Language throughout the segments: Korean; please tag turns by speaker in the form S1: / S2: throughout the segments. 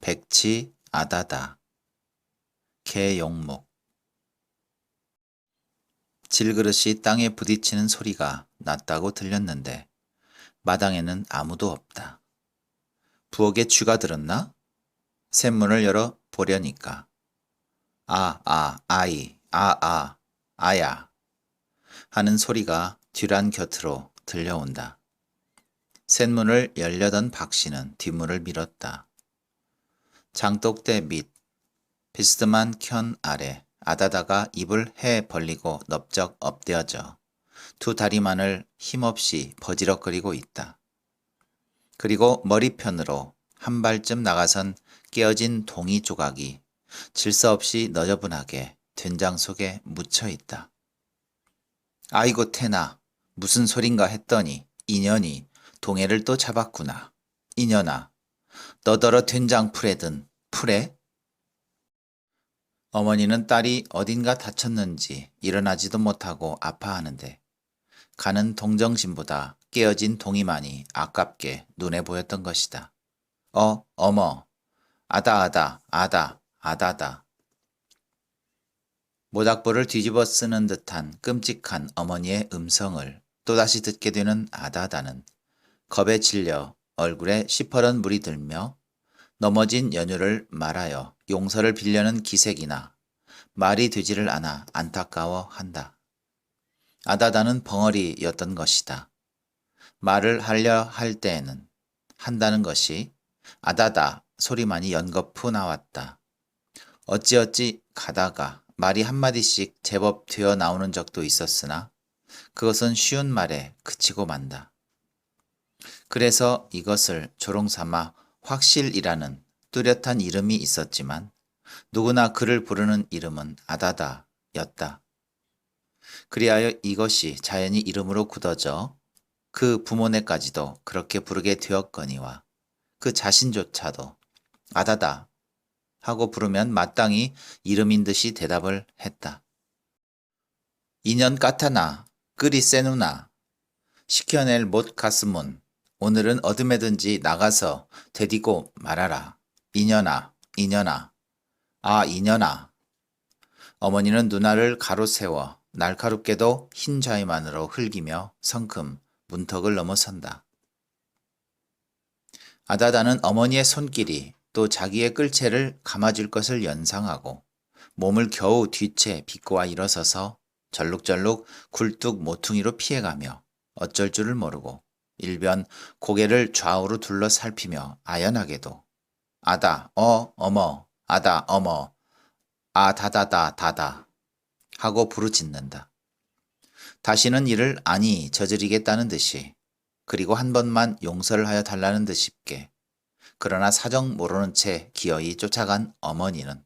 S1: 백치 아다다 개용목 질그릇이 땅에 부딪히는 소리가 났다고 들렸는데 마당에는 아무도 없다. 부엌에 쥐가 들었나? 샘문을 열어 보려니까 아이, 아야 하는 소리가 뒤란 곁으로 들려온다. 샘문을 열려던 박씨는 뒷문을 밀었다. 장독대 밑 비스듬한 켠 아래 아다다가 입을 해 벌리고 넙적 엎드어져 두 다리만을 힘없이 버지럭거리고 있다. 그리고 머리편으로 한 발쯤 나가선 깨어진 동이 조각이 질서 없이 너저분하게 된장 속에 묻혀 있다. 아이고 태나, 무슨 소린가 했더니 인연이 동해를 또 잡았구나. 인연아, 너더러 된장 풀에든 풀에? 어머니는 딸이 어딘가 다쳤는지 일어나지도 못하고 아파하는데 가는 동정심보다 깨어진 동이만이 아깝게 눈에 보였던 것이다. 어머, 아다다. 모닥불을 뒤집어 쓰는 듯한 끔찍한 어머니의 음성을 또다시 듣게 되는 아다다는 겁에 질려 얼굴에 시퍼런 물이 들며 넘어진 연유를 말하여 용서를 빌려는 기색이나 말이 되지를 않아 안타까워한다. 아다다는 벙어리였던 것이다. 말을 하려 할 때에는 한다는 것이 아다다 소리만이 연거푸 나왔다. 어찌어찌 가다가 말이 한마디씩 제법 되어 나오는 적도 있었으나 그것은 쉬운 말에 그치고 만다. 그래서 이것을 조롱삼아 확실이라는 뚜렷한 이름이 있었지만 누구나 그를 부르는 이름은 아다다였다. 그리하여 이것이 자연히 이름으로 굳어져 그 부모네까지도 그렇게 부르게 되었거니와 그 자신조차도 아다다 하고 부르면 마땅히 이름인 듯이 대답을 했다. 인연 까타나 끄리 세누나 시켜낼 못 갔으문 오늘은 어둠에든지 나가서 데리고 말아라. 인연아. 인연아. 어머니는 누나를 가로세워 날카롭게도 흰 좌이만으로 흘기며 성큼 문턱을 넘어선다. 아다다는 어머니의 손길이 또 자기의 끌채를 감아줄 것을 연상하고 몸을 겨우 뒤채 비꼬아 일어서서 절룩절룩 굴뚝 모퉁이로 피해가며 어쩔 줄을 모르고 일변 고개를 좌우로 둘러 살피며 아연하게도 어머, 다다 하고 부르짖는다. 다시는 이를 아니 저지르겠다는 듯이 그리고 한 번만 용서를 하여 달라는 듯 싶게 그러나 사정 모르는 채 기어이 쫓아간 어머니는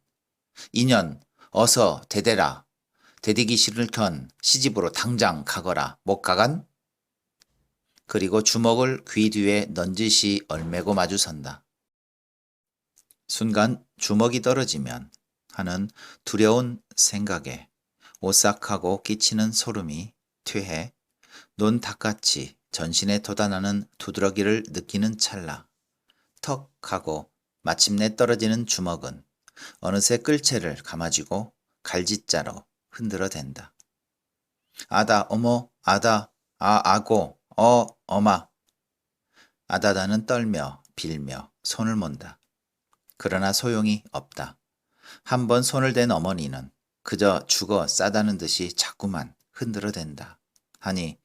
S1: 인연 어서 대대라 대디기 싫을건 시집으로 당장 가거라 못 가간? 그리고 주먹을 귀 뒤에 넌지시 얼매고 마주선다. 순간 주먹이 떨어지면 하는 두려운 생각에 오싹하고 끼치는 소름이 퇴해 논 닭같이 전신에 돋아나는 두드러기를 느끼는 찰나 턱 하고 마침내 떨어지는 주먹은 어느새 끌채를 감아쥐고 갈짓자로 흔들어 댄다. 어머, 아고, 어마. 아다다는 떨며 빌며 손을 mon다. 그러나 소용이 없다. 한번 손을 댄 어머니는 그저 죽어 싸다는 듯이 자꾸만 흔들어 댄다. 하니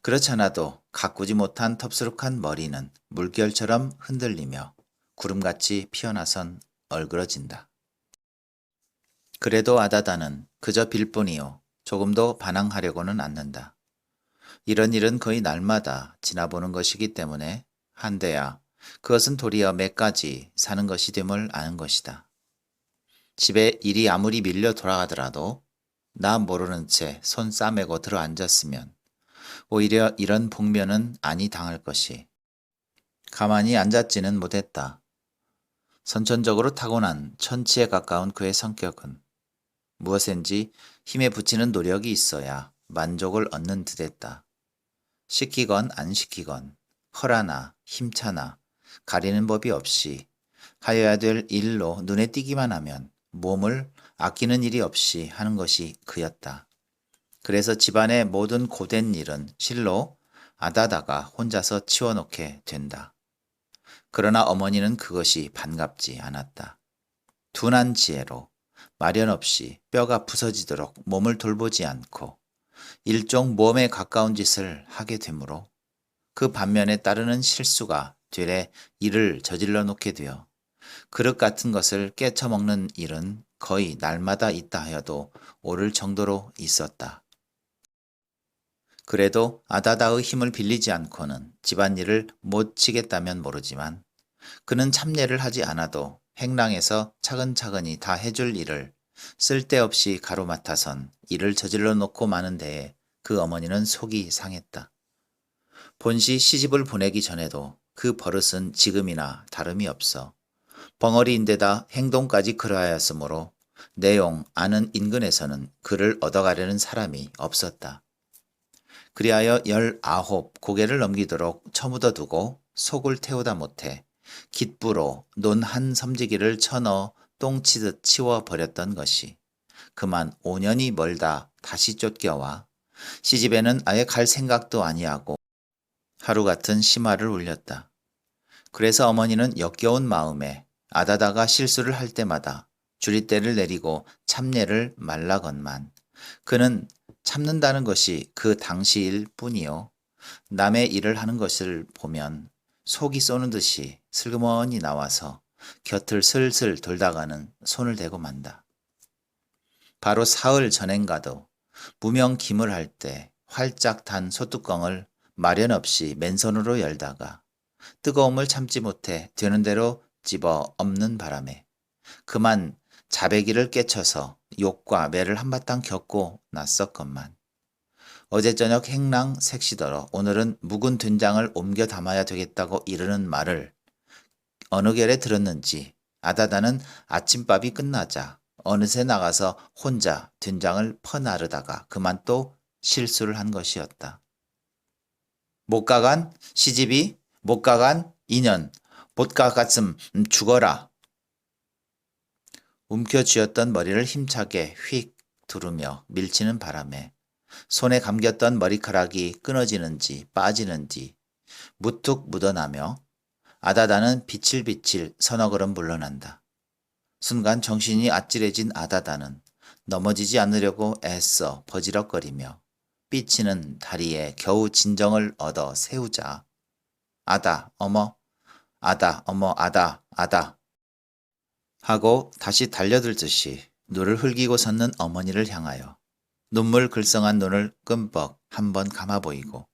S1: 그렇잖아도 가꾸지 못한 텁스룩한 머리는 물결처럼 흔들리며 구름같이 피어나선 얼그러진다. 그래도 아다다는 그저 빌뿐이요 조금도 반항하려고는 않는다. 이런 일은 거의 날마다 지나보는 것이기 때문에 한데야 그것은 도리어 몇 가지 사는 것이 됨을 아는 것이다. 집에 일이 아무리 밀려 돌아가더라도 나 모르는 채 손 싸매고 들어앉았으면 오히려 이런 복면은 아니 당할 것이 가만히 앉았지는 못했다. 선천적으로 타고난 천치에 가까운 그의 성격은 무엇인지 힘에 붙이는 노력이 있어야 만족을 얻는 듯했다. 시키건 안 시키건 허라나 힘차나 가리는 법이 없이 하여야 될 일로 눈에 띄기만 하면 몸을 아끼는 일이 없이 하는 것이 그였다. 그래서 집안의 모든 고된 일은 실로 아다다가 혼자서 치워놓게 된다. 그러나 어머니는 그것이 반갑지 않았다. 둔한 지혜로 마련 없이 뼈가 부서지도록 몸을 돌보지 않고 일종 모험에 가까운 짓을 하게 되므로 그 반면에 따르는 실수가 되레 일을 저질러 놓게 되어 그릇 같은 것을 깨쳐먹는 일은 거의 날마다 있다 하여도 옳을 정도로 있었다. 그래도 아다다의 힘을 빌리지 않고는 집안일을 못 치겠다면 모르지만 그는 참례를 하지 않아도 행랑에서 차근차근히 다 해줄 일을 쓸데없이 가로맡아선 일을 저질러 놓고 마는 데에 그 어머니는 속이 상했다. 본시 시집을 보내기 전에도 그 버릇은 지금이나 다름이 없어 벙어리인데다 행동까지 그러하였으므로 내용 아는 인근에서는 그를 얻어가려는 사람이 없었다. 그리하여 19 고개를 넘기도록 처묻어 두고 속을 태우다 못해 깃부로 논 한 섬지기를 쳐넣어 똥치듯 치워버렸던 것이 그만 5년이 멀다 다시 쫓겨와 시집에는 아예 갈 생각도 아니하고 하루 같은 심화를 울렸다. 그래서 어머니는 역겨운 마음에 아다다가 실수를 할 때마다 주리떼를 내리고 참례를 말라건만 그는 참는다는 것이 그 당시일 뿐이요. 남의 일을 하는 것을 보면 속이 쏘는 듯이 슬그머니 나와서 곁을 슬슬 돌다가는 손을 대고 만다. 바로 사흘 전엔가도 무명 김을 할 때 활짝 단 소뚜껑을 마련 없이 맨손으로 열다가 뜨거움을 참지 못해 되는 대로 집어 엎는 바람에 그만 자배기를 깨쳐서 욕과 매를 한바탕 겪고 났었건만 어제 저녁 행랑 색시더러 오늘은 묵은 된장을 옮겨 담아야 되겠다고 이르는 말을 어느 결에 들었는지 아다다는 아침밥이 끝나자 어느새 나가서 혼자 된장을 퍼나르다가 그만 또 실수를 한 것이었다. 못 가간 시집이 못 가간 인연 못가 갔음 죽어라. 움켜쥐었던 머리를 힘차게 휙 두르며 밀치는 바람에 손에 감겼던 머리카락이 끊어지는지 빠지는지 무뚝 묻어나며 아다다는 비칠비칠 서너 걸음 물러난다. 순간 정신이 아찔해진 아다다는 넘어지지 않으려고 애써 버지럭거리며 삐치는 다리에 겨우 진정을 얻어 세우자 아다 어머 아다 어머 아다 아다 하고 다시 달려들듯이 눈을 흘기고 섰는 어머니를 향하여 눈물 글썽한 눈을 끔뻑 한번 감아 보이고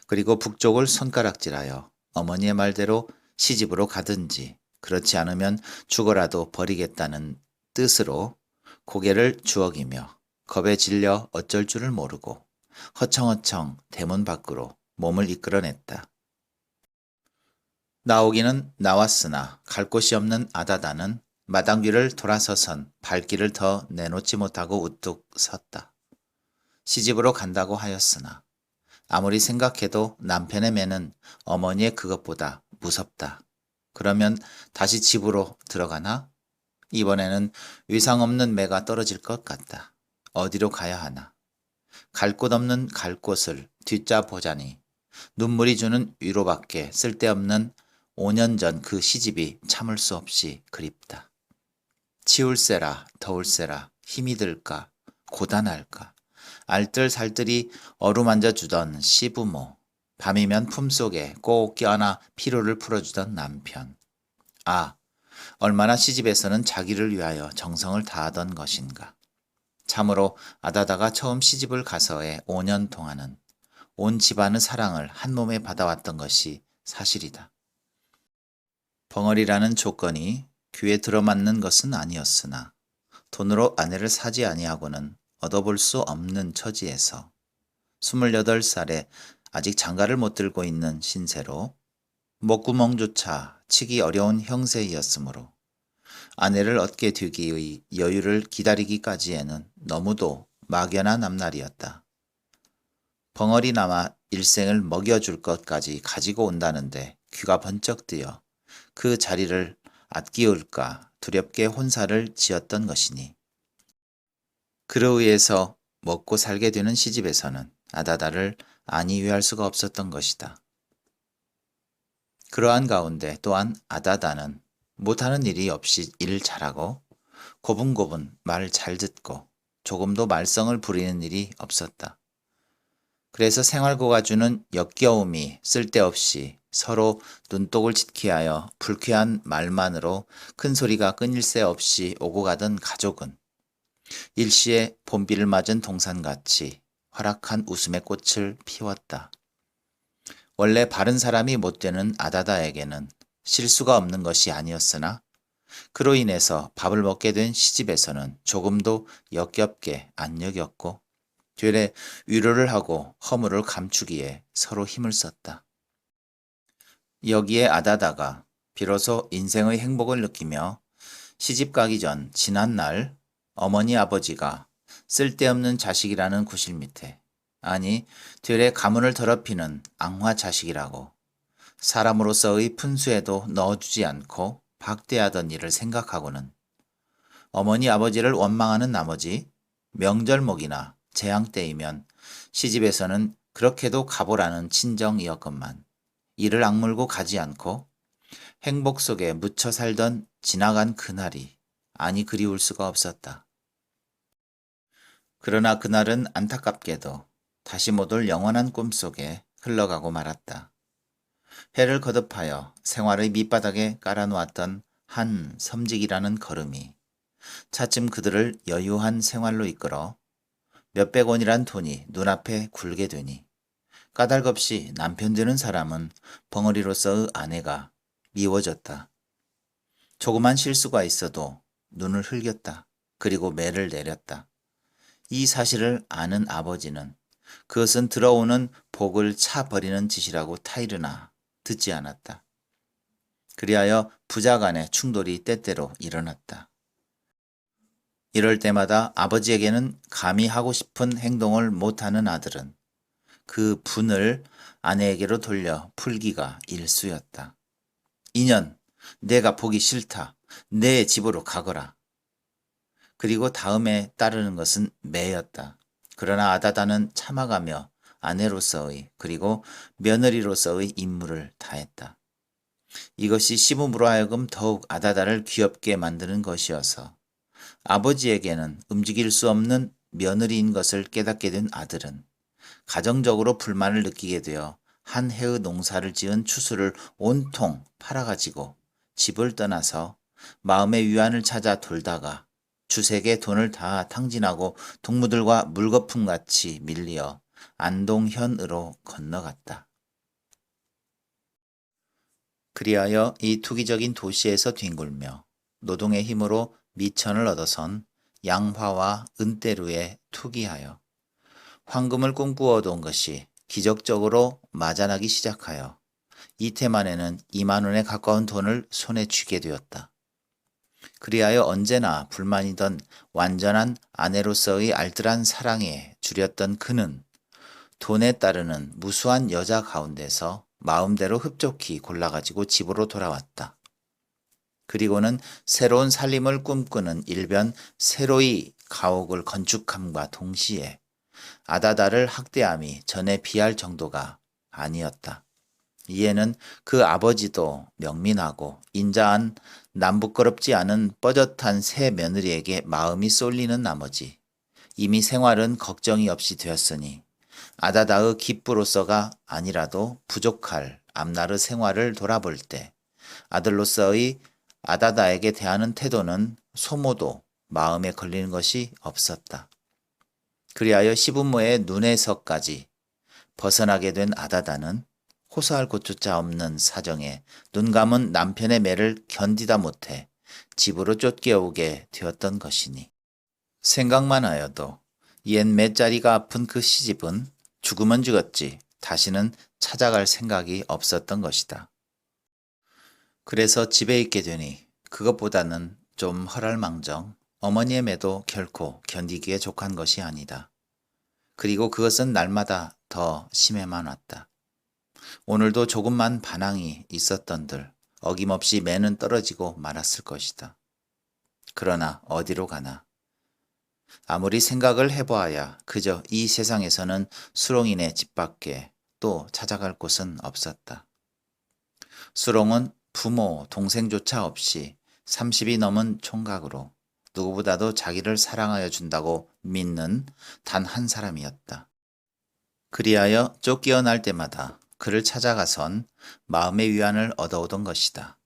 S1: 그리고 북쪽을 손가락질하여 어머니의 말대로 시집으로 가든지 그렇지 않으면 죽어라도 버리겠다는 뜻으로 고개를 주워기며 겁에 질려 어쩔 줄을 모르고 허청허청 대문 밖으로 몸을 이끌어냈다. 나오기는 나왔으나 갈 곳이 없는 아다다는 마당 뒤를 돌아서선 발길을 더 내놓지 못하고 우뚝 섰다. 시집으로 간다고 하였으나 아무리 생각해도 남편의 매는 어머니의 그것보다 무섭다. 그러면 다시 집으로 들어가나? 이번에는 위상 없는 매가 떨어질 것 같다. 어디로 가야 하나? 갈 곳 없는 갈 곳을 뒷자 보자니 눈물이 주는 위로밖에 쓸데없는 5년 전 그 시집이 참을 수 없이 그립다. 치울세라 더울세라 힘이 들까 고단할까 알뜰살뜰히 어루만져 주던 시부모 밤이면 품속에 꼭 껴안아 피로를 풀어주던 남편 아 얼마나 시집에서는 자기를 위하여 정성을 다하던 것인가. 참으로 아다다가 처음 시집을 가서의 5년 동안은 온 집안의 사랑을 한 몸에 받아왔던 것이 사실이다. 벙어리라는 조건이 귀에 들어맞는 것은 아니었으나 돈으로 아내를 사지 아니하고는 얻어볼 수 없는 처지에서 28살에 아직 장가를 못 들고 있는 신세로 목구멍조차 치기 어려운 형세이었으므로 아내를 얻게 되기의 여유를 기다리기까지에는 너무도 막연한 앞날이었다. 벙어리나마 일생을 먹여줄 것까지 가지고 온다는데 귀가 번쩍 뜨여 그 자리를 앗기울까 두렵게 혼사를 지었던 것이니. 그로 의해서 먹고 살게 되는 시집에서는 아다다를 안이 위할 수가 없었던 것이다. 그러한 가운데 또한 아다다는 못하는 일이 없이 일 잘하고 고분고분 말 잘 듣고 조금도 말썽을 부리는 일이 없었다. 그래서 생활고가 주는 역겨움이 쓸데없이 서로 눈독을 짙게 하여 불쾌한 말만으로 큰 소리가 끊일 새 없이 오고 가던 가족은 일시에 봄비를 맞은 동산같이 활락한 웃음의 꽃을 피웠다. 원래 바른 사람이 못 되는 아다다에게는 실수가 없는 것이 아니었으나 그로 인해서 밥을 먹게 된 시집에서는 조금도 역겹게 안 여겼고 되레 위로를 하고 허물을 감추기에 서로 힘을 썼다. 여기에 아다다가 비로소 인생의 행복을 느끼며 시집 가기 전 지난날 어머니 아버지가 쓸데없는 자식이라는 구실 밑에, 아니 되레 가문을 더럽히는 앙화 자식이라고 사람으로서의 푼수에도 넣어주지 않고 박대하던 일을 생각하고는 어머니 아버지를 원망하는 나머지 명절목이나 재앙 때이면 시집에서는 그렇게도 가보라는 친정이었건만 이를 악물고 가지 않고 행복 속에 묻혀 살던 지나간 그날이 아니 그리울 수가 없었다. 그러나 그날은 안타깝게도 다시 못 올 영원한 꿈속에 흘러가고 말았다. 해를 거듭하여 생활의 밑바닥에 깔아놓았던 한 섬직이라는 걸음이 차츰 그들을 여유한 생활로 이끌어 몇백 원이란 돈이 눈앞에 굴게 되니 까닭없이 남편 되는 사람은 벙어리로서의 아내가 미워졌다. 조그만 실수가 있어도 눈을 흘겼다. 그리고 매를 내렸다. 이 사실을 아는 아버지는 그것은 들어오는 복을 차버리는 짓이라고 타이르나 듣지 않았다. 그리하여 부자 간의 충돌이 때때로 일어났다. 이럴 때마다 아버지에게는 감히 하고 싶은 행동을 못하는 아들은 그 분을 아내에게로 돌려 풀기가 일쑤였다. 인연, 내가 보기 싫다. 내 집으로 가거라. 그리고 다음에 따르는 것은 매였다. 그러나 아다다는 참아가며 아내로서의 그리고 며느리로서의 임무를 다했다. 이것이 시부모로 하여금 더욱 아다다를 귀엽게 만드는 것이어서 아버지에게는 움직일 수 없는 며느리인 것을 깨닫게 된 아들은 가정적으로 불만을 느끼게 되어 한 해의 농사를 지은 추수를 온통 팔아가지고 집을 떠나서 마음의 위안을 찾아 돌다가 주색에 돈을 다 탕진하고 동무들과 물거품같이 밀리어 안동현으로 건너갔다. 그리하여 이 투기적인 도시에서 뒹굴며 노동의 힘으로 미천을 얻어선 양화와 은대루에 투기하여 황금을 꿈꾸어던 것이 기적적으로 마자나기 시작하여 이태 만에는 2만 원에 가까운 돈을 손에 쥐게 되었다. 그리하여 언제나 불만이던 완전한 아내로서의 알뜰한 사랑에 줄였던 그는 돈에 따르는 무수한 여자 가운데서 마음대로 흡족히 골라가지고 집으로 돌아왔다. 그리고는 새로운 살림을 꿈꾸는 일변 새로이 가옥을 건축함과 동시에 아다다를 학대함이 전에 비할 정도가 아니었다. 이에는 그 아버지도 명민하고 인자한 남부끄럽지 않은 뻐젓한 새 며느리에게 마음이 쏠리는 나머지 이미 생활은 걱정이 없이 되었으니 아다다의 기쁘로서가 아니라도 부족할 앞날의 생활을 돌아볼 때 아들로서의 아다다에게 대하는 태도는 소모도 마음에 걸리는 것이 없었다. 그리하여 시부모의 눈에서까지 벗어나게 된 아다다는 호소할 곳조차 없는 사정에 눈 감은 남편의 매를 견디다 못해 집으로 쫓겨오게 되었던 것이니 생각만 하여도 옛 매자리가 아픈 그 시집은 죽으면 죽었지 다시는 찾아갈 생각이 없었던 것이다. 그래서 집에 있게 되니 그것보다는 좀 허랄망정 어머니의 매도 결코 견디기에 족한 것이 아니다. 그리고 그것은 날마다 더 심해만 왔다. 오늘도 조금만 반항이 있었던들 어김없이 매는 떨어지고 말았을 것이다. 그러나 어디로 가나? 아무리 생각을 해보아야 그저 이 세상에서는 수롱이네 집밖에 또 찾아갈 곳은 없었다. 수롱은 부모, 동생조차 없이 30이 넘은 총각으로 누구보다도 자기를 사랑하여 준다고 믿는 단 한 사람이었다. 그리하여 쫓기어 날 때마다 그를 찾아가선 마음의 위안을 얻어오던 것이다.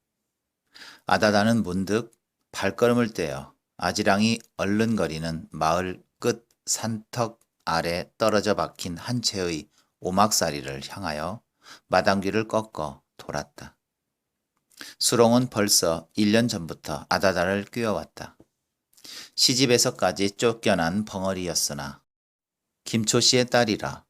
S1: 아다다는 문득 발걸음을 떼어 아지랑이 얼른거리는 마을 끝 산턱 아래 떨어져 박힌 한 채의 오막살이를 향하여 마당귀를 꺾어 돌았다. 수롱은 벌써 1년 전부터 아다다를 뀌어왔다. 시집에서까지 쫓겨난 벙어리였으나 김초씨의 딸이라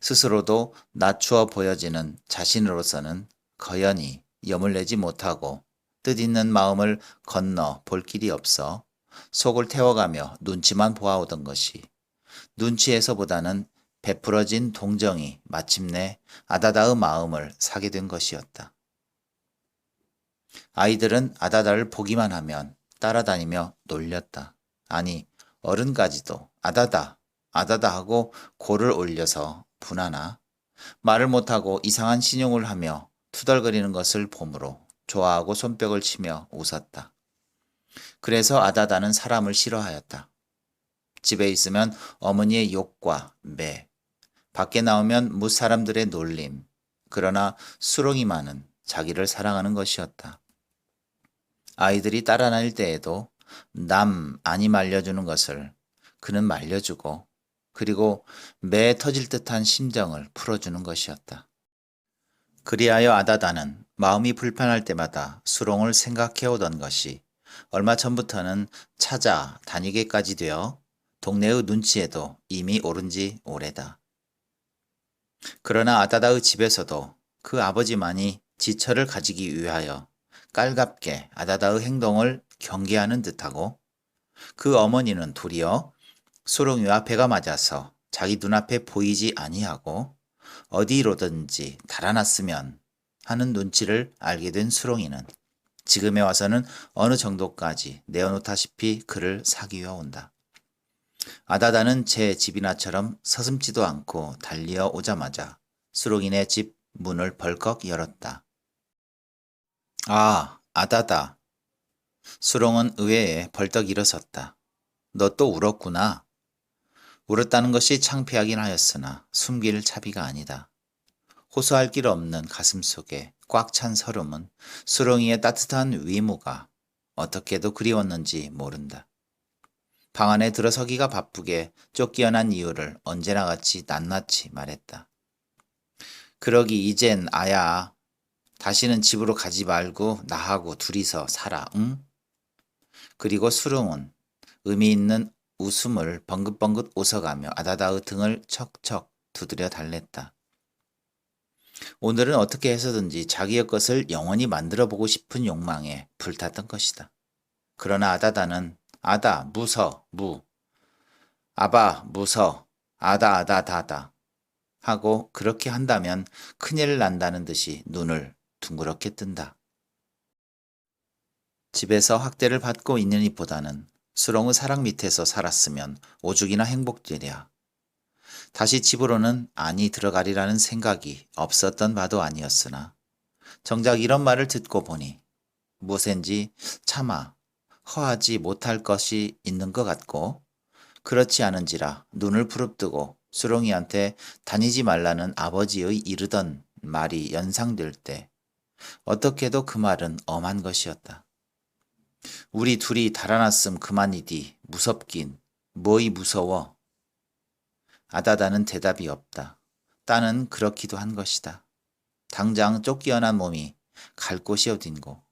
S1: 스스로도 낮추어 보여지는 자신으로서는 거연히 염을 내지 못하고 뜻있는 마음을 건너 볼 길이 없어 속을 태워가며 눈치만 보아오던 것이 눈치에서보다는 베풀어진 동정이 마침내 아다다의 마음을 사게 된 것이었다. 아이들은 아다다를 보기만 하면 따라다니며 놀렸다. 아니, 어른까지도 아다다, 아다다 하고 고를 올려서 분하나 말을 못하고 이상한 신용을 하며 투덜거리는 것을 보므로 좋아하고 손뼉을 치며 웃었다. 그래서 아다다는 사람을 싫어하였다. 집에 있으면 어머니의 욕과 매, 밖에 나오면 무사람들의 놀림, 그러나 수롱이만은 자기를 사랑하는 것이었다. 아이들이 따라 다닐 때에도 남 아니 말려주는 것을 그는 말려주고 그리고 매 터질 듯한 심정을 풀어주는 것이었다. 그리하여 아다다는 마음이 불편할 때마다 수롱을 생각해오던 것이 얼마 전부터는 찾아 다니게까지 되어 동네의 눈치에도 이미 오른 지 오래다. 그러나 아다다의 집에서도 그 아버지만이 지처를 가지기 위하여 깔갑게 아다다의 행동을 경계하는 듯하고 그 어머니는 도리어 수롱이와 배가 맞아서 자기 눈앞에 보이지 아니하고 어디로든지 달아났으면 하는 눈치를 알게 된 수롱이는 지금에 와서는 어느 정도까지 내어놓다시피 그를 사귀어 온다. 아다다는 제 집이나처럼 서슴지도 않고 달리어 오자마자 수롱이네 집 문을 벌컥 열었다. 아, 아다다. 수롱은 의외에 벌떡 일어섰다. 너 또 울었구나. 울었다는 것이 창피하긴 하였으나 숨길 차비가 아니다. 호소할 길 없는 가슴 속에 꽉 찬 서름은 수롱이의 따뜻한 위무가 어떻게도 그리웠는지 모른다. 방 안에 들어서기가 바쁘게 쫓겨난 이유를 언제나 같이 낱낱이 말했다. 그러기 이젠 아야. 다시는 집으로 가지 말고 나하고 둘이서 살아, 응? 그리고 수롱은 의미 있는 웃음을 벙긋벙긋 웃어가며 아다다의 등을 척척 두드려 달랬다. 오늘은 어떻게 해서든지 자기의 것을 영원히 만들어 보고 싶은 욕망에 불탔던 것이다. 그러나 아다다는 아다, 무서, 무, 아바, 무서, 아다, 아다, 다다 하고 그렇게 한다면 큰일 난다는 듯이 눈을 둥그렇게 뜬다. 집에서 학대를 받고 있는 이보다는 수롱의 사랑 밑에서 살았으면 오죽이나 행복되랴. 다시 집으로는 아니 들어가리라는 생각이 없었던 바도 아니었으나 정작 이런 말을 듣고 보니 무엇인지 차마 허하지 못할 것이 있는 것 같고 그렇지 않은지라 눈을 부릅뜨고 수롱이한테 다니지 말라는 아버지의 이르던 말이 연상될 때 어떻게도 그 말은 엄한 것이었다. 우리 둘이 달아났음 그만이디 무섭긴 뭐이 무서워. 아다다는 대답이 없다. 딸은 그렇기도 한 것이다. 당장 쫓겨난 몸이 갈 곳이 어딘고.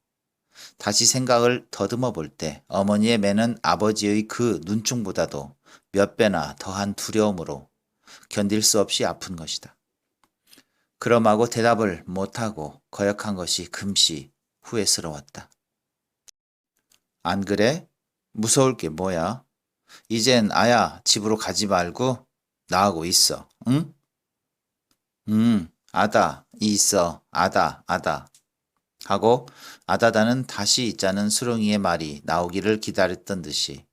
S1: 다시 생각을 더듬어 볼 때 어머니의 매는 아버지의 그 눈충보다도 몇 배나 더한 두려움으로 견딜 수 없이 아픈 것이다. 그럼하고 대답을 못하고 거역한 것이 금시 후회스러웠다. 안 그래? 무서울 게 뭐야? 이젠 아야 집으로 가지 말고 나하고 있어, 응? 아다, 있어, 아다, 아다. 하고 아다다는 다시 있자는 수렁이의 말이 나오기를 기다렸던 듯이,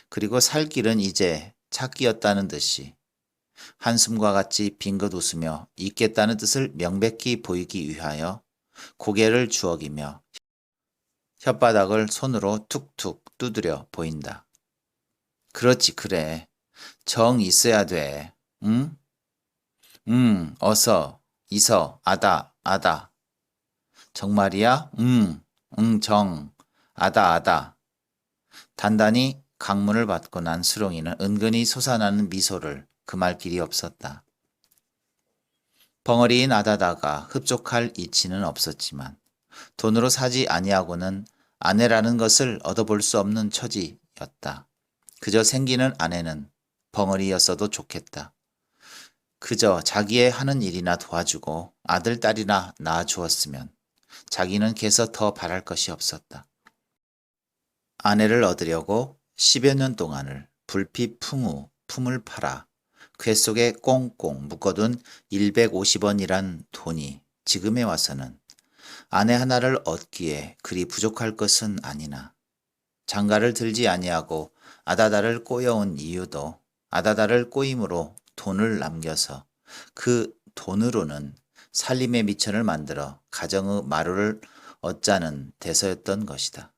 S1: 그리고 살 길은 이제 찾기였다는 듯이 한숨과 같이 빙긋 웃으며 있겠다는 뜻을 명백히 보이기 위하여 고개를 주워기며 혓바닥을 손으로 툭툭 두드려 보인다. 그렇지, 그래. 정 있어야 돼. 응? 어서, 이서, 아다, 아다. 정말이야? 정, 아다, 아다. 단단히 강문을 받고 난 수롱이는 은근히 솟아나는 미소를 금할 길이 없었다. 벙어리인 아다다가 흡족할 이치는 없었지만 돈으로 사지 아니하고는 아내라는 것을 얻어볼 수 없는 처지였다. 그저 생기는 아내는 벙어리였어도 좋겠다. 그저 자기의 하는 일이나 도와주고 아들, 딸이나 낳아주었으면 자기는 개서 더 바랄 것이 없었다. 아내를 얻으려고 10여 년 동안을 불피풍우 품을 팔아 궤 속에 꽁꽁 묶어둔 150원이란 돈이 지금에 와서는 아내 하나를 얻기에 그리 부족할 것은 아니나 장가를 들지 아니하고 아다다를 꼬여온 이유도 아다다를 꼬임으로 돈을 남겨서 그 돈으로는 살림의 미천을 만들어 가정의 마루를 얻자는 데서였던 것이다.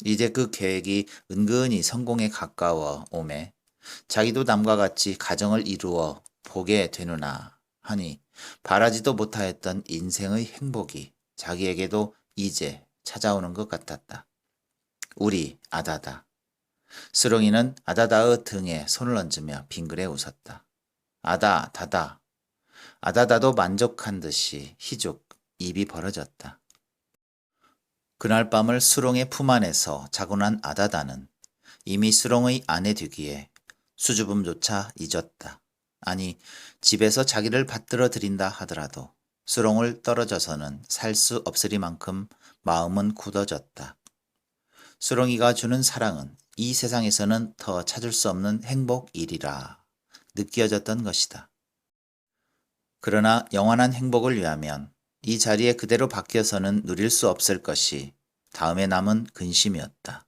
S1: 이제 그 계획이 은근히 성공에 가까워 오매 자기도 남과 같이 가정을 이루어 보게 되누나 하니 바라지도 못하였던 인생의 행복이 자기에게도 이제 찾아오는 것 같았다. 우리 아다다. 수롱이는 아다다의 등에 손을 얹으며 빙그레 웃었다. 아다, 다다. 아다다도 만족한 듯이 희죽 입이 벌어졌다. 그날 밤을 수롱의 품 안에서 자고 난 아다다는 이미 수롱의 아내 되기에 수줍음조차 잊었다. 아니, 집에서 자기를 받들어 들인다 하더라도 수롱을 떨어져서는 살 수 없으리만큼 마음은 굳어졌다. 수롱이가 주는 사랑은 이 세상에서는 더 찾을 수 없는 행복이리라 느껴졌던 것이다. 그러나 영원한 행복을 위하면 이 자리에 그대로 박혀서는 누릴 수 없을 것이 다음에 남은 근심이었다.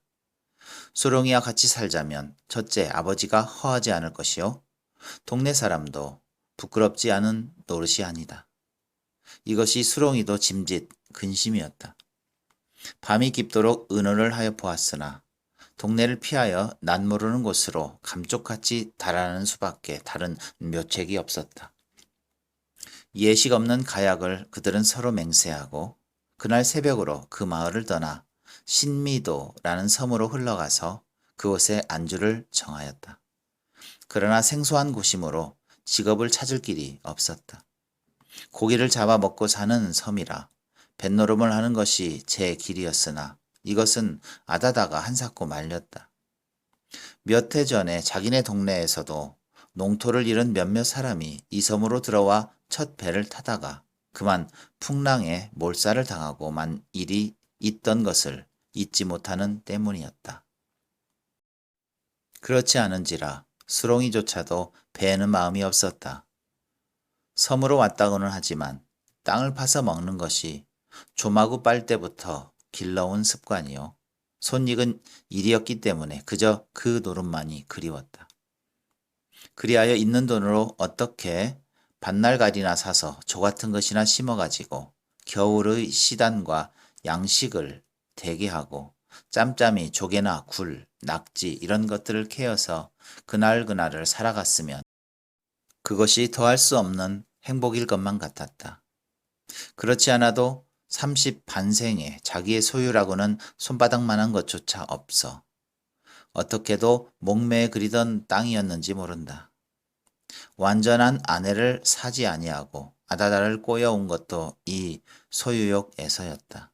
S1: 수롱이와 같이 살자면 첫째 아버지가 허하지 않을 것이요. 동네 사람도 부끄럽지 않은 노릇이 아니다. 이것이 수롱이도 짐짓 근심이었다. 밤이 깊도록 의논을 하여 보았으나 동네를 피하여 낯 모르는 곳으로 감쪽같이 달아나는 수밖에 다른 묘책이 없었다. 예식 없는 가약을 그들은 서로 맹세하고 그날 새벽으로 그 마을을 떠나 신미도라는 섬으로 흘러가서 그곳에 안주를 정하였다. 그러나 생소한 곳이므로 직업을 찾을 길이 없었다. 고기를 잡아 먹고 사는 섬이라 뱃노름을 하는 것이 제 길이었으나 이것은 아다다가 한사코 말렸다. 몇 해 전에 자기네 동네에서도 농토를 잃은 몇몇 사람이 이 섬으로 들어와 첫 배를 타다가 그만 풍랑에 몰살을 당하고 만 일이 있던 것을 잊지 못하는 때문이었다. 그렇지 않은지라 수롱이조차도 배에는 마음이 없었다. 섬으로 왔다고는 하지만 땅을 파서 먹는 것이 조마구 빨 때부터 길러온 습관이요. 손익은 일이었기 때문에 그저 그 노릇만이 그리웠다. 그리하여 있는 돈으로 어떻게 밭날갈이나 사서 조 같은 것이나 심어가지고 겨울의 시단과 양식을 대기하고 짬짬이 조개나 굴, 낙지 이런 것들을 캐어서 그날그날을 살아갔으면 그것이 더할 수 없는 행복일 것만 같았다. 그렇지 않아도 30 반생에 자기의 소유라고는 손바닥만한 것조차 없어 어떻게도 목매에 그리던 땅이었는지 모른다. 완전한 아내를 사지 아니하고 아다다를 꼬여온 것도 이 소유욕에서였다.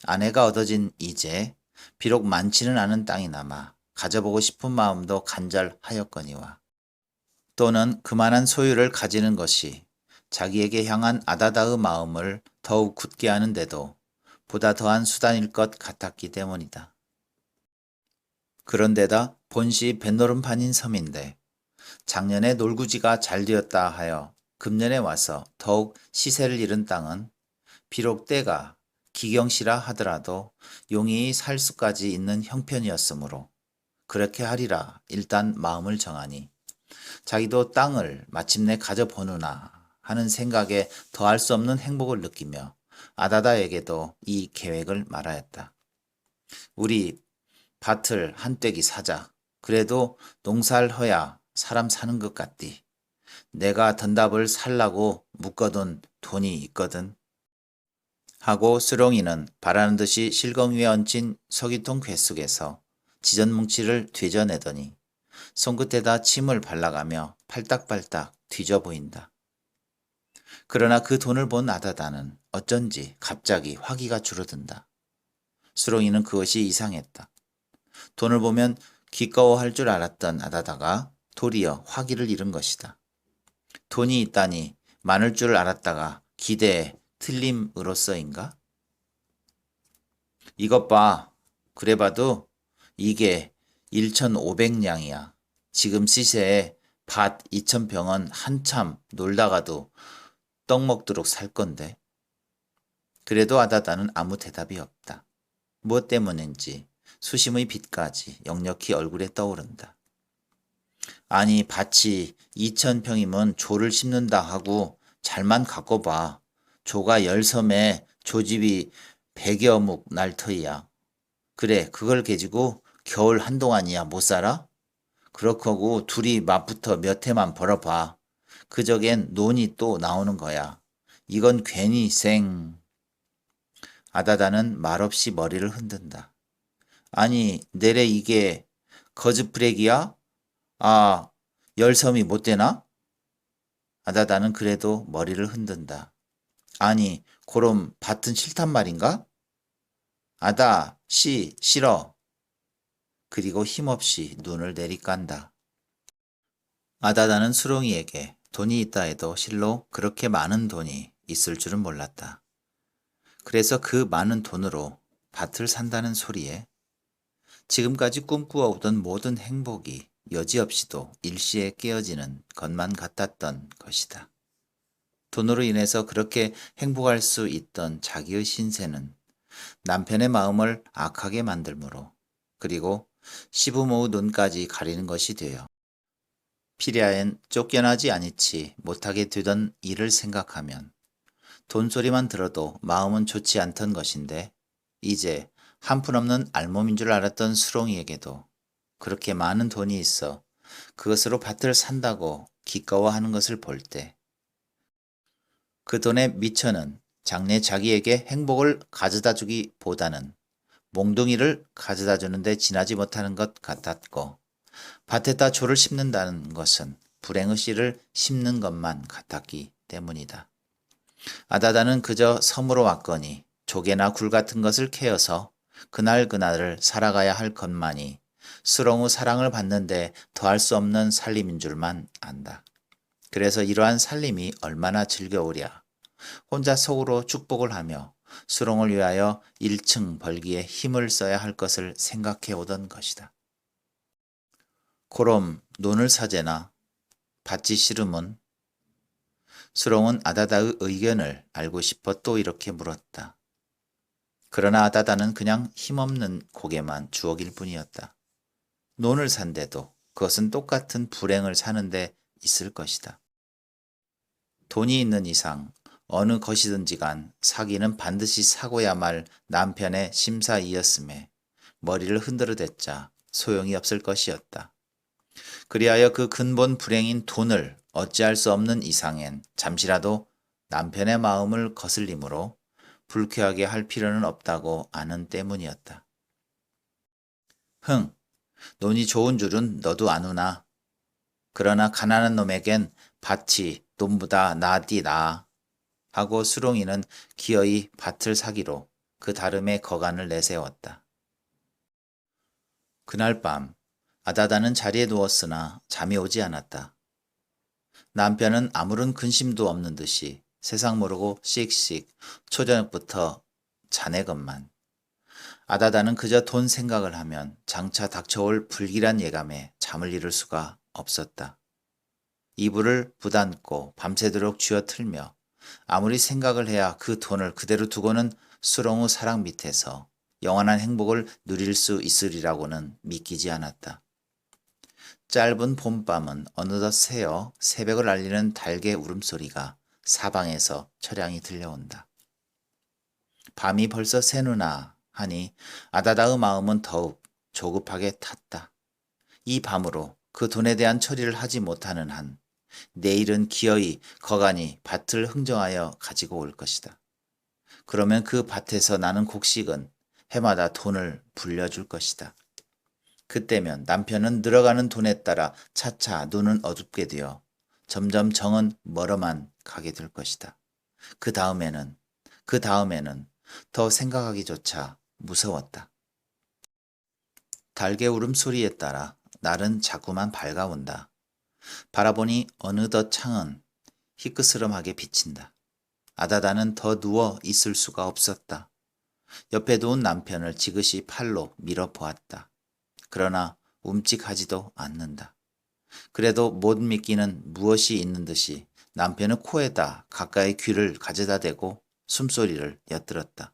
S1: 아내가 얻어진 이제 비록 많지는 않은 땅이 남아 가져보고 싶은 마음도 간절하였거니와 또는 그만한 소유를 가지는 것이 자기에게 향한 아다다의 마음을 더욱 굳게 하는데도 보다 더한 수단일 것 같았기 때문이다. 그런데다 본시 뱃노름판인 섬인데 작년에 놀구지가 잘 되었다 하여 금년에 와서 더욱 시세를 잃은 땅은 비록 때가 기경씨라 하더라도 용이 살 수까지 있는 형편이었으므로 그렇게 하리라 일단 마음을 정하니 자기도 땅을 마침내 가져보느나 하는 생각에 더할 수 없는 행복을 느끼며 아다다에게도 이 계획을 말하였다. 우리 밭을 한 떼기 사자. 그래도 농사를 허야 사람 사는 것 같디. 내가 던답을 살라고 묶어둔 돈이 있거든. 하고 수롱이는 바라는 듯이 실검 위에 얹힌 서기통 궤속에서 지전뭉치를 뒤져내더니 손끝에다 침을 발라가며 팔딱팔딱 뒤져 보인다. 그러나 그 돈을 본 아다다는 어쩐지 갑자기 화기가 줄어든다. 수롱이는 그것이 이상했다. 돈을 보면 기꺼워할 줄 알았던 아다다가 도리어 화기를 잃은 것이다. 돈이 있다니 많을 줄 알았다가 기대에 틀림으로써인가? 이것 봐. 그래 봐도 이게 1,500냥이야. 지금 시세에 밭 2,000평은 한참 놀다가도 떡 먹도록 살 건데. 그래도 아다다는 아무 대답이 없다. 무엇 때문인지 수심의 빛까지 역력히 얼굴에 떠오른다. 아니 밭이 2,000평이면 조를 심는다 하고 잘만 갖고 봐. 조가 10섬에 조집이 100여 묵 날 터이야. 그래 그걸 가지고 겨울 한동안이야 못 살아? 그렇고 둘이 맛부터 몇 해만 벌어봐. 그저겐 논이 또 나오는 거야. 이건 괜히 아다다는 말없이 머리를 흔든다. 아니 내래 이게 거즈프레기야? 아 10섬이 못 되나? 아다다는 그래도 머리를 흔든다. 아니 그럼 밭은 싫단 말인가? 아다 싫어. 그리고 힘없이 눈을 내리깐다. 아다다는 수롱이에게 돈이 있다 해도 실로 그렇게 많은 돈이 있을 줄은 몰랐다. 그래서 그 많은 돈으로 밭을 산다는 소리에 지금까지 꿈꾸어오던 모든 행복이 여지없이도 일시에 깨어지는 것만 같았던 것이다. 돈으로 인해서 그렇게 행복할 수 있던 자기의 신세는 남편의 마음을 악하게 만들므로 그리고 시부모의 눈까지 가리는 것이 되어 피리아엔 쫓겨나지 아니치 못하게 되던 일을 생각하면 돈소리만 들어도 마음은 좋지 않던 것인데 이제 한푼없는 알몸인 줄 알았던 수롱이에게도 그렇게 많은 돈이 있어 그것으로 밭을 산다고 기꺼워하는 것을 볼 때 그 돈의 미천은 장래 자기에게 행복을 가져다 주기보다는 몽둥이를 가져다 주는데 지나지 못하는 것 같았고 밭에다 조를 심는다는 것은 불행의 씨를 심는 것만 같았기 때문이다. 아다다는 그저 섬으로 왔거니 조개나 굴 같은 것을 캐어서 그날그날을 살아가야 할 것만이 수렁의 사랑을 받는데 더할 수 없는 살림인 줄만 안다. 그래서 이러한 살림이 얼마나 즐거우랴. 혼자 속으로 축복을 하며 수렁을 위하여 1층 벌기에 힘을 써야 할 것을 생각해 오던 것이다. 그럼 논을 사재나 밭이 싫으면? 수렁은 아다다의 의견을 알고 싶어 또 이렇게 물었다. 그러나 아다다는 그냥 힘없는 고개만 주걱일 뿐이었다. 논을 산데도 그것은 똑같은 불행을 사는데 있을 것이다. 돈이 있는 이상 어느 것이든지 간 사기는 반드시 사고야 말 남편의 심사이었음에 머리를 흔들어댔자 소용이 없을 것이었다. 그리하여 그 근본 불행인 돈을 어찌할 수 없는 이상엔 잠시라도 남편의 마음을 거슬림으로 불쾌하게 할 필요는 없다고 아는 때문이었다. 흥, 논이 좋은 줄은 너도 아누나. 그러나 가난한 놈에겐 밭이 돈보다 나디 나. 하고 수롱이는 기어이 밭을 사기로 그 다름에 거간을 내세웠다. 그날 밤 아다다는 자리에 누웠으나 잠이 오지 않았다. 남편은 아무런 근심도 없는 듯이 세상 모르고 씩씩 초저녁부터 자네건만. 아다다는 그저 돈 생각을 하면 장차 닥쳐올 불길한 예감에 잠을 이룰 수가 없었다. 이불을 부담고 밤새도록 쥐어틀며 아무리 생각을 해야 그 돈을 그대로 두고는 수롱우 사랑 밑에서 영원한 행복을 누릴 수 있으리라고는 믿기지 않았다. 짧은 봄밤은 어느덧 새어 새벽을 알리는 닭의 울음소리가 사방에서 처량히 들려온다. 밤이 벌써 새누나 하니 아다다의 마음은 더욱 조급하게 탔다. 이 밤으로 그 돈에 대한 처리를 하지 못하는 한 내일은 기어이 거간이 밭을 흥정하여 가지고 올 것이다. 그러면 그 밭에서 나는 곡식은 해마다 돈을 불려줄 것이다. 그때면 남편은 늘어가는 돈에 따라 차차 눈은 어둡게 되어 점점 정은 멀어만 가게 될 것이다. 그 다음에는 더 생각하기조차 무서웠다. 닭의 울음소리에 따라 날은 자꾸만 밝아온다. 바라보니 어느덧 창은 희끗스름하게 비친다. 아다다는 더 누워 있을 수가 없었다. 옆에 누운 남편을 지그시 팔로 밀어보았다. 그러나 움직하지도 않는다. 그래도 못 믿기는 무엇이 있는 듯이 남편의 코에다 가까이 귀를 가져다 대고 숨소리를 엿들었다.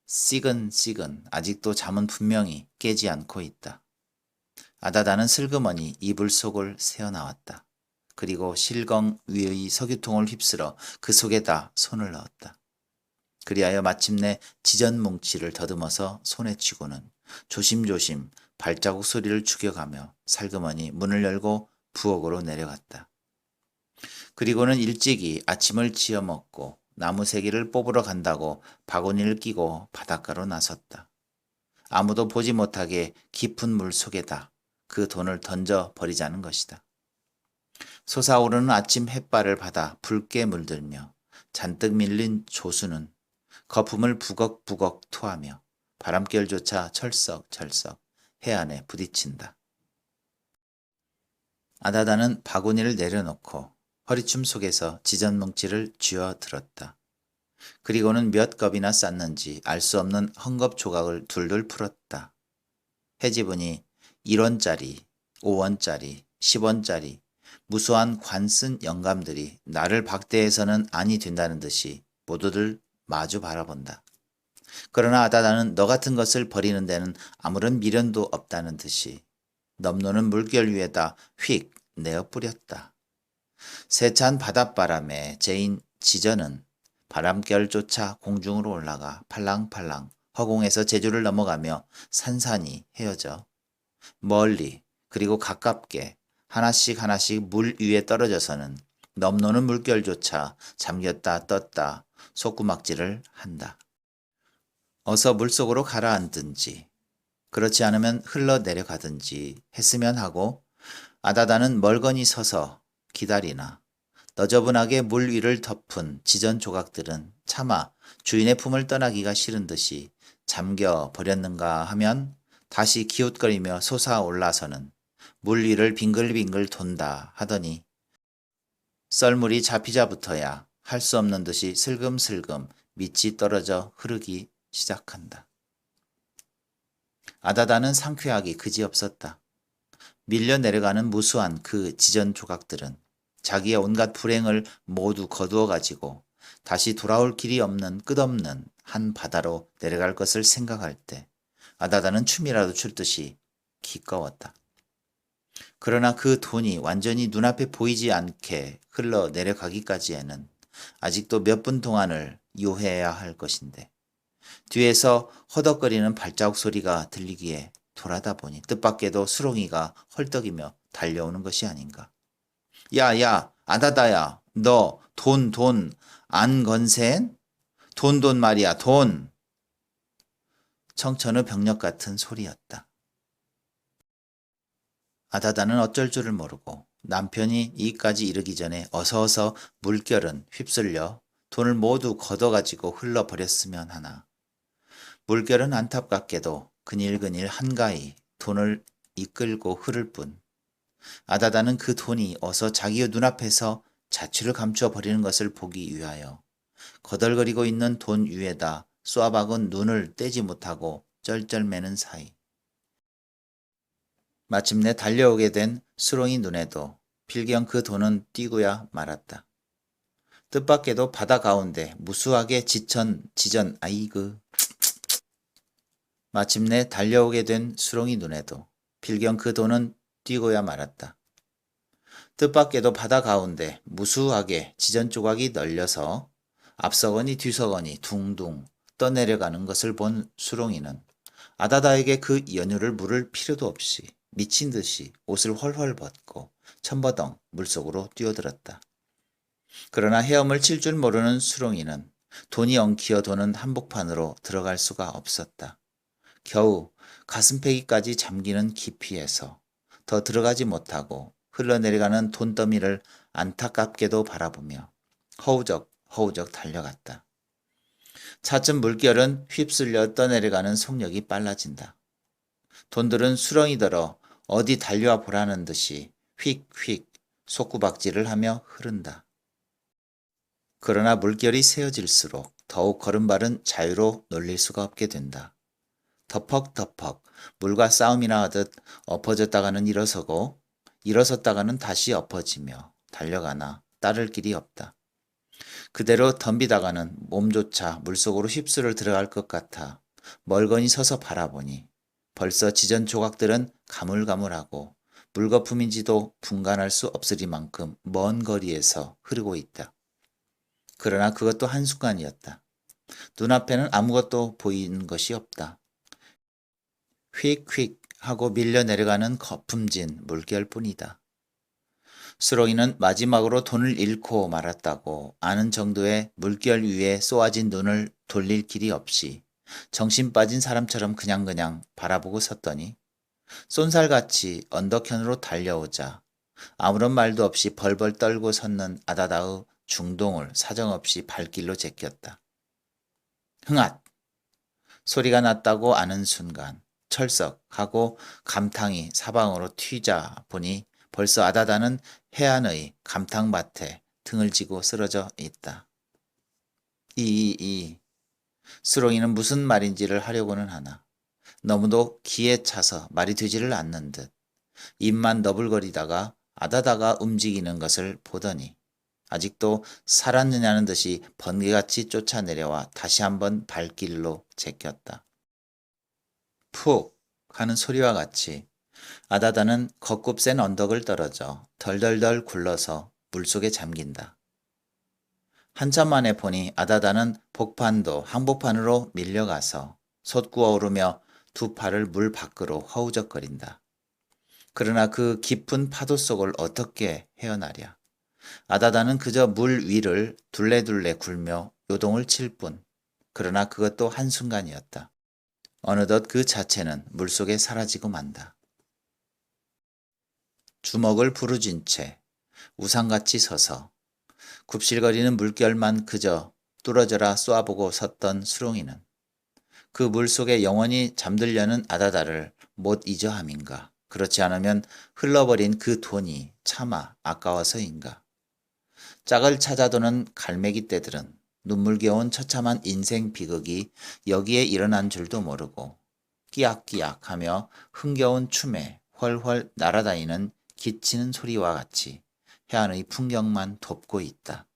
S1: 시근시근 아직도 잠은 분명히 깨지 않고 있다. 아다다는 슬그머니 이불 속을 새어나왔다. 그리고 실검 위의 석유통을 휩쓸어 그 속에다 손을 넣었다. 그리하여 마침내 지전 뭉치를 더듬어서 손에 쥐고는 조심조심 발자국 소리를 죽여가며 살그머니 문을 열고 부엌으로 내려갔다. 그리고는 일찍이 아침을 지어 먹고 나무새기를 뽑으러 간다고 바구니를 끼고 바닷가로 나섰다. 아무도 보지 못하게 깊은 물 속에다 그 돈을 던져 버리자는 것이다. 솟아오르는 아침 햇발을 받아 붉게 물들며 잔뜩 밀린 조수는 거품을 부걱부걱 토하며 바람결조차 철썩철썩 해안에 부딪힌다. 아다다는 바구니를 내려놓고 허리춤 속에서 지전뭉치를 쥐어 들었다. 그리고는 몇 겁이나 쌌는지 알 수 없는 헝겊 조각을 둘둘 풀었다. 해지분이 1원짜리, 5원짜리, 10원짜리 무수한 관쓴 영감들이 나를 박대해서는 아니 된다는 듯이 모두들 마주 바라본다. 그러나 아다다는 너 같은 것을 버리는 데는 아무런 미련도 없다는 듯이 넘노는 물결 위에다 휙 내어 뿌렸다. 세찬 바닷바람에 재인 지전은 바람결조차 공중으로 올라가 팔랑팔랑 허공에서 제주를 넘어가며 산산이 헤어져 멀리 그리고 가깝게 하나씩 하나씩 물 위에 떨어져서는 넘노는 물결조차 잠겼다 떴다 속구막질을 한다. 어서 물속으로 가라앉든지 그렇지 않으면 흘러내려가든지 했으면 하고 아다다는 멀거니 서서 기다리나 너저분하게 물 위를 덮은 지전 조각들은 차마 주인의 품을 떠나기가 싫은 듯이 잠겨 버렸는가 하면 다시 기웃거리며 솟아올라서는 물 위를 빙글빙글 돈다 하더니 썰물이 잡히자부터야 할 수 없는 듯이 슬금슬금 밑이 떨어져 흐르기 시작한다. 아다다는 상쾌하기 그지없었다. 밀려 내려가는 무수한 그 지전 조각들은 자기의 온갖 불행을 모두 거두어 가지고 다시 돌아올 길이 없는 끝없는 한 바다로 내려갈 것을 생각할 때 아다다는 춤이라도 출 듯이 기꺼웠다. 그러나 그 돈이 완전히 눈앞에 보이지 않게 흘러 내려가기까지에는 아직도 몇 분 동안을 요해야 할 것인데 뒤에서 허덕거리는 발자국 소리가 들리기에 돌아다 보니 뜻밖에도 수롱이가 헐떡이며 달려오는 것이 아닌가. 야, 아다다야, 너 돈 안 건센? 돈 말이야, 돈. 청천의 병력 같은 소리였다. 아다다는 어쩔 줄을 모르고 남편이 이까지 이르기 전에 어서 물결은 휩쓸려 돈을 모두 걷어가지고 흘러버렸으면 하나. 물결은 안타깝게도 그닐그닐 한가히 돈을 이끌고 흐를 뿐 아다다는 그 돈이 어서 자기의 눈앞에서 자취를 감추어 버리는 것을 보기 위하여 거덜거리고 있는 돈 위에다 쏘아박은 눈을 떼지 못하고 쩔쩔매는 사이 마침내 달려오게 된 수롱이 눈에도 필경 그 돈은 띄고야 말았다. 뜻밖에도 바다 가운데 무수하게 지전 아이그 마침내 달려오게 된 수롱이 눈에도 필경 그 돈은 뛰고야 말았다. 뜻밖에도 바다 가운데 무수하게 지전 조각이 널려서 앞서거니 뒤서거니 둥둥 떠내려가는 것을 본 수롱이는 아다다에게 그 연유를 물을 필요도 없이 미친 듯이 옷을 헐헐 벗고 첨버덩 물속으로 뛰어들었다. 그러나 헤엄을 칠 줄 모르는 수롱이는 돈이 엉키어 도는 한복판으로 들어갈 수가 없었다. 겨우 가슴페기까지 잠기는 깊이에서 더 들어가지 못하고 흘러내려가는 돈더미를 안타깝게도 바라보며 허우적 달려갔다. 차츰 물결은 휩쓸려 떠내려가는 속력이 빨라진다. 돈들은 수렁이더러 어디 달려와 보라는 듯이 휙휙 속구박질을 하며 흐른다. 그러나 물결이 세어질수록 더욱 걸음발은 자유로 놀릴 수가 없게 된다. 덮벅덮벅 물과 싸움이나 하듯 엎어졌다가는 일어서고 일어섰다가는 다시 엎어지며 달려가나 따를 길이 없다. 그대로 덤비다가는 몸조차 물속으로 휩쓸어 들어갈 것 같아 멀거니 서서 바라보니 벌써 지전 조각들은 가물가물하고 물거품인지도 분간할 수 없으리만큼 먼 거리에서 흐르고 있다. 그러나 그것도 한순간이었다. 눈앞에는 아무것도 보이는 것이 없다. 휙휙 하고 밀려 내려가는 거품진 물결뿐이다. 수롱이는 마지막으로 돈을 잃고 말았다고 아는 정도의 물결 위에 쏘아진 눈을 돌릴 길이 없이 정신 빠진 사람처럼 그냥 바라보고 섰더니 쏜살같이 언덕현으로 달려오자 아무런 말도 없이 벌벌 떨고 섰는 아다다의 중동을 사정없이 발길로 제꼈다. 흥앗! 소리가 났다고 아는 순간 철썩 하고 감탕이 사방으로 튀자 보니 벌써 아다다는 해안의 감탕밭에 등을 지고 쓰러져 있다. 수롱이는 무슨 말인지를 하려고는 하나 너무도 기에 차서 말이 되지를 않는 듯 입만 너불거리다가 아다다가 움직이는 것을 보더니 아직도 살았느냐는 듯이 번개같이 쫓아내려와 다시 한번 발길로 제꼈다. 푹 하는 소리와 같이 아다다는 거굽 센 언덕을 떨어져 덜덜덜 굴러서 물속에 잠긴다. 한참 만에 보니 아다다는 복판도 항복판으로 밀려가서 솟구어 오르며 두 팔을 물 밖으로 허우적거린다. 그러나 그 깊은 파도 속을 어떻게 헤어나랴. 아다다는 그저 물 위를 둘레둘레 굴며 요동을 칠 뿐. 그러나 그것도 한순간이었다. 어느덧 그 자체는 물속에 사라지고 만다. 주먹을 부르진 채 우상같이 서서 굽실거리는 물결만 그저 뚫어져라 쏘아보고 섰던 수롱이는 그 물속에 영원히 잠들려는 아다다를 못 잊어 함인가. 그렇지 않으면 흘러버린 그 돈이 차마 아까워서인가. 짝을 찾아도는 갈매기 떼들은 눈물겨운 처참한 인생 비극이 여기에 일어난 줄도 모르고 끼악끼악 하며 흥겨운 춤에 훨훨 날아다니는 기치는 소리와 같이 해안의 풍경만 덮고 있다.